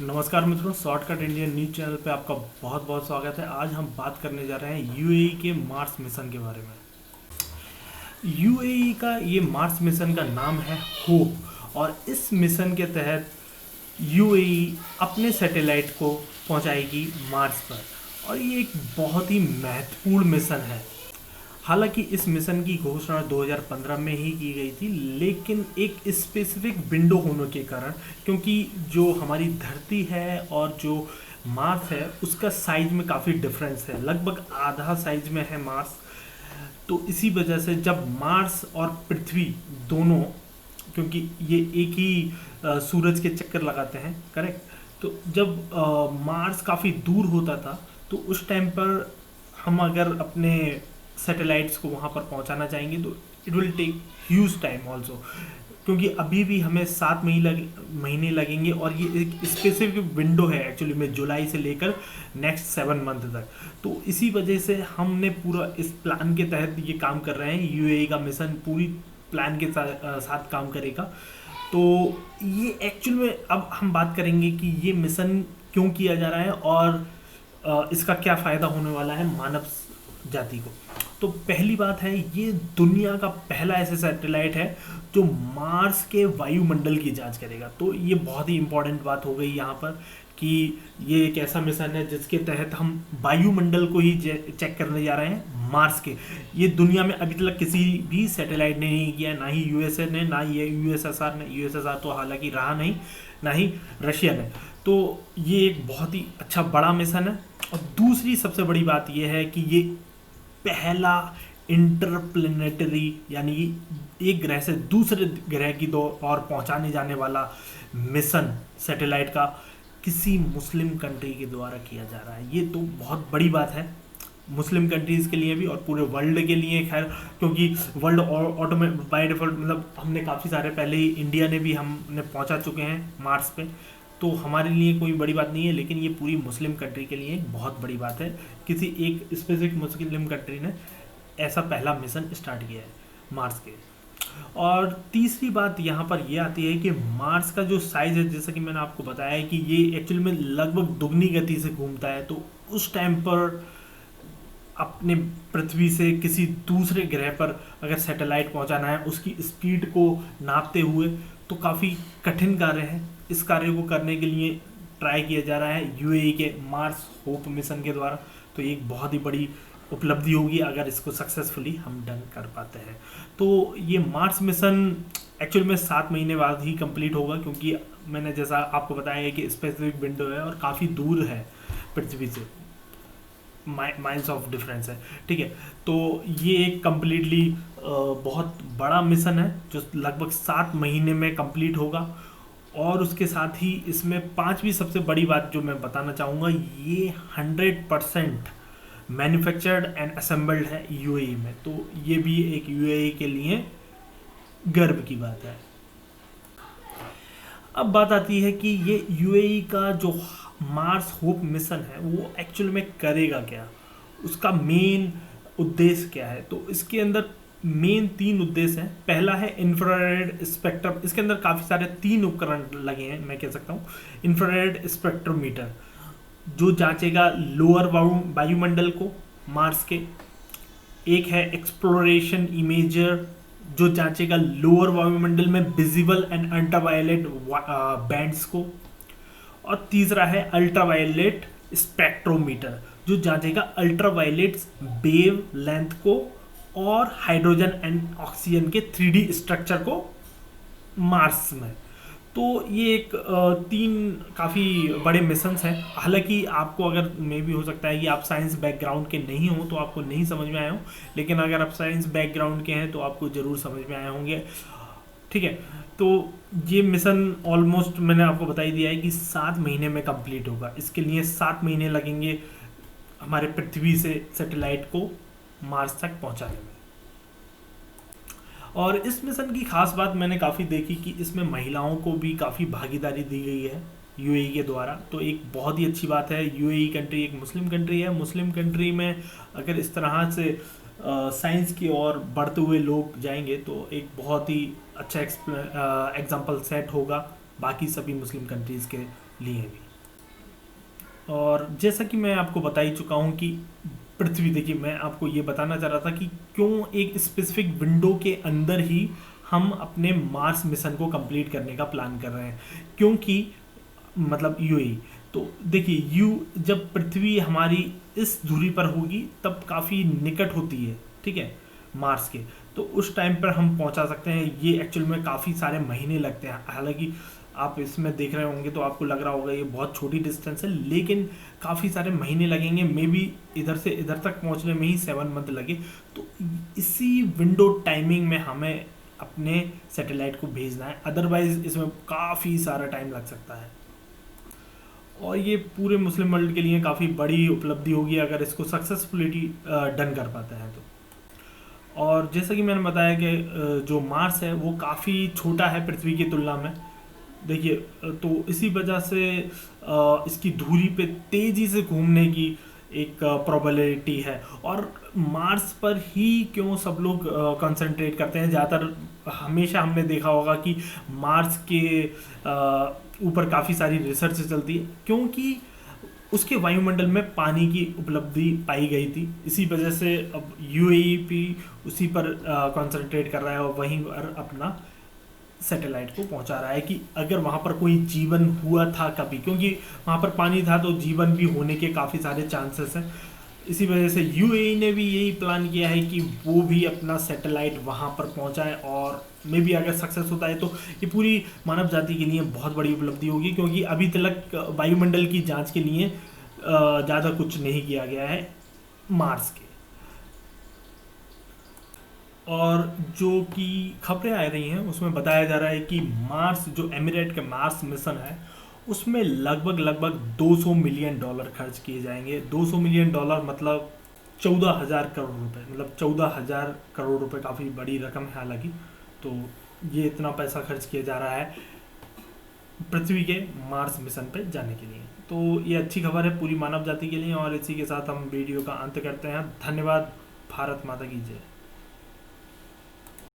नमस्कार मित्रों, shortcut Indian news channel पे आपका बहुत बहुत स्वागत है। आज हम बात करने जा रहे हैं यूएई के मार्स मिशन के बारे में। यूएई का ये मार्स मिशन का नाम है होप, और इस मिशन के तहत यूएई अपने सैटेलाइट को पहुंचाएगी मार्स पर, और ये एक बहुत ही महत्वपूर्ण मिशन है। हालांकि इस मिशन की घोषणा 2015 में ही की गई थी, लेकिन एक स्पेसिफिक विंडो होने के कारण, क्योंकि जो हमारी धरती है और जो मार्स है उसका साइज में काफ़ी डिफरेंस है, लगभग आधा साइज में है मार्स। तो इसी वजह से जब मार्स और पृथ्वी दोनों, क्योंकि ये एक ही सूरज के चक्कर लगाते हैं, करेक्ट, तो जब मार्स काफ़ी दूर होता था तो उस टाइम पर हम अगर अपने सैटेलाइट्स को वहाँ पर पहुँचाना चाहेंगे तो it will take huge time also, क्योंकि अभी भी हमें 7 महीने लगेंगे, और ये एक स्पेसिफिक विंडो है एक्चुअली में, जुलाई से लेकर नेक्स्ट 7 मंथ तक। तो इसी वजह से हमने पूरा इस प्लान के तहत ये काम कर रहे हैं। यूएई का मिशन पूरी प्लान के साथ काम करेगा। तो ये एक्चुअल में अब हम बात करेंगे कि ये मिशन क्यों किया जा रहा है और इसका क्या फ़ायदा होने वाला है मानव जाति को। तो पहली बात है, ये दुनिया का पहला ऐसा सैटेलाइट है जो मार्स के वायुमंडल की जांच करेगा। तो ये बहुत ही इंपॉर्टेंट बात हो गई यहाँ पर कि ये एक ऐसा मिशन है जिसके तहत हम वायुमंडल को ही चेक करने जा रहे हैं मार्स के। ये दुनिया में अभी तक किसी भी सैटेलाइट ने नहीं किया, ना ही यूएसए ने, ना ही यूएसएसआर ने। यूएसएसआर तो हालांकि रहा नहीं, ना ही रशिया ने। तो ये एक बहुत ही अच्छा बड़ा मिशन है। और दूसरी सबसे बड़ी बात यह है कि ये पहला इंटरप्लेनेटरी, यानी एक ग्रह से दूसरे ग्रह की ओर पहुंचाने जाने वाला मिशन सैटेलाइट का किसी मुस्लिम कंट्री के द्वारा किया जा रहा है। ये तो बहुत बड़ी बात है मुस्लिम कंट्रीज़ के लिए भी और पूरे वर्ल्ड के लिए, खैर, क्योंकि वर्ल्ड ऑटोमेटिक बाय डिफॉल्ट, मतलब हमने काफ़ी सारे पहले ही, इंडिया ने भी हमने पहुंचा चुके हैं मार्स पे, तो हमारे लिए कोई बड़ी बात नहीं है। लेकिन ये पूरी मुस्लिम कंट्री के लिए बहुत बड़ी बात है, किसी एक स्पेसिफिक मुस्लिम कंट्री ने ऐसा पहला मिशन स्टार्ट किया है मार्स के। और तीसरी बात यहाँ पर यह आती है कि मार्स का जो साइज़ है, जैसा कि मैंने आपको बताया है कि ये एक्चुअल में लगभग दुगनी गति से घूमता है। तो उस टाइम पर अपने पृथ्वी से किसी दूसरे ग्रह पर अगर सैटेलाइट पहुंचाना है, उसकी स्पीड को नापते हुए, तो काफ़ी कठिन कार्य है। इस कार्य को करने के लिए ट्राई किया जा रहा है यूएई के मार्स होप मिशन के द्वारा। तो ये एक बहुत ही बड़ी उपलब्धि होगी अगर इसको सक्सेसफुली हम डन कर पाते हैं। तो ये मार्स मिशन एक्चुअल में 7 महीने बाद ही कंप्लीट होगा, क्योंकि मैंने जैसा आपको बताया है कि स्पेसिफिक विंडो है और काफ़ी दूर है पृथ्वी से, माइल्स ऑफ डिफरेंस है, ठीक है। तो ये एक कम्प्लीटली बहुत बड़ा मिशन है जो लगभग 7 महीने में कंप्लीट होगा। और उसके साथ ही इसमें पांचवी सबसे बड़ी बात जो मैं बताना चाहूँगा, ये 100% मैन्युफैक्चर्ड एंड असेंबल्ड है यूएई में। तो ये भी एक यूएई के लिए गर्व की बात है। अब बात आती है कि ये यूएई का जो मार्स होप मिशन है वो एक्चुअल में करेगा क्या, उसका मेन उद्देश्य क्या है। तो इसके अंदर मेन 3 उद्देश्य हैं। पहला है इंफ्रारेड स्पेक्ट्रम। इसके अंदर काफ़ी सारे 3 उपकरण लगे हैं, मैं कह सकता हूँ। इंफ्रारेड स्पेक्ट्रोमीटर जो जांचेगा लोअर वायुमंडल को मार्स के। एक है एक्सप्लोरेशन इमेजर जो जांचेगा लोअर वायुमंडल में विजिबल एंड अल्ट्रावायलेट बैंड्स को। और तीसरा है अल्ट्रावायलेट स्पेक्ट्रोमीटर जो जांचेगा अल्ट्रावायलेट वेव लेंथ को और हाइड्रोजन एंड ऑक्सीजन के 3D स्ट्रक्चर को मार्स में। तो ये एक 3 काफ़ी बड़े मिशंस हैं। हालांकि आपको, अगर मे भी हो सकता है कि आप साइंस बैकग्राउंड के नहीं हो तो आपको नहीं समझ में आए हो, लेकिन अगर आप साइंस बैकग्राउंड के हैं तो आपको ज़रूर समझ में आए होंगे, ठीक है। तो ये मिशन ऑलमोस्ट मैंने आपको बता ही दिया है कि 7 महीने में कंप्लीट होगा। इसके लिए 7 महीने लगेंगे हमारे पृथ्वी से सैटेलाइट को मार्स तक पहुंचाने में। और इस मिशन की खास बात मैंने काफ़ी देखी कि इसमें महिलाओं को भी काफ़ी भागीदारी दी गई है यूएई के द्वारा। तो एक बहुत ही अच्छी बात है। यूएई कंट्री एक मुस्लिम कंट्री है। मुस्लिम कंट्री में अगर इस तरह से साइंस की ओर बढ़ते हुए लोग जाएंगे तो एक बहुत ही अच्छा एग्जाम्पल सेट होगा बाकी सभी मुस्लिम कंट्रीज़ के लिए भी। और जैसा कि मैं आपको बता ही चुका हूँ कि पृथ्वी, देखिए मैं आपको ये बताना चाह रहा था कि क्यों एक स्पेसिफिक विंडो के अंदर ही हम अपने मार्स मिशन को कंप्लीट करने का प्लान कर रहे हैं। क्योंकि मतलब यूएई, तो देखिए जब पृथ्वी हमारी इस दूरी पर होगी तब काफ़ी निकट होती है, ठीक है, मार्स के। तो उस टाइम पर हम पहुंचा सकते हैं। ये एक्चुअल में काफ़ी सारे महीने लगते हैं। हालांकि आप इसमें देख रहे होंगे तो आपको लग रहा होगा ये बहुत छोटी डिस्टेंस है, लेकिन काफ़ी सारे महीने लगेंगे। मे बी इधर से इधर तक पहुंचने में ही 7 मंथ लगे। तो इसी विंडो टाइमिंग में हमें अपने सैटेलाइट को भेजना है, अदरवाइज इसमें काफ़ी सारा टाइम लग सकता है। और ये पूरे मुस्लिम वर्ल्ड के लिए काफ़ी बड़ी उपलब्धि होगी अगर इसको सक्सेसफुलिटी डन कर पाता है तो। और जैसा कि मैंने बताया कि जो मार्स है वो काफ़ी छोटा है पृथ्वी की तुलना में। देखिए तो इसी वजह से इसकी धुरी पे तेज़ी से घूमने की एक प्रोबेबिलिटी है। और मार्स पर ही क्यों सब लोग कंसंट्रेट करते हैं ज़्यादातर, हमेशा हमने देखा होगा कि मार्स के ऊपर काफ़ी सारी रिसर्च चलती है, क्योंकि उसके वायुमंडल में पानी की उपलब्धि पाई गई थी। इसी वजह से अब यूएई भी उसी पर कंसंट्रेट कर रहा है और वहीं पर अपना सैटेलाइट को पहुंचा रहा है कि अगर वहाँ पर कोई जीवन हुआ था कभी, क्योंकि वहाँ पर पानी था तो जीवन भी होने के काफ़ी सारे चांसेस हैं। इसी वजह से यूएई ने भी यही प्लान किया है कि वो भी अपना सैटेलाइट वहाँ पर पहुँचाए। और मे भी अगर सक्सेस होता है तो ये पूरी मानव जाति के लिए बहुत बड़ी उपलब्धि होगी, क्योंकि अभी तक वायुमंडल की जांच के लिए ज़्यादा कुछ नहीं किया गया है मार्स के। और जो कि खबरें आ रही हैं उसमें बताया जा रहा है कि मार्स, जो एमिरेट के मार्स मिशन है, उसमें लगभग लगभग $200 मिलियन खर्च किए जाएंगे। $200 मिलियन मतलब 14,000 करोड़ रुपए, मतलब 14,000 करोड़ रुपए काफ़ी बड़ी रकम है हालांकि। तो ये इतना पैसा खर्च किया जा रहा है पृथ्वी के मार्स मिशन पे जाने के लिए। तो ये अच्छी खबर है पूरी मानव जाति के लिए। और इसी के साथ हम वीडियो का अंत करते हैं। धन्यवाद। भारत माता की जय।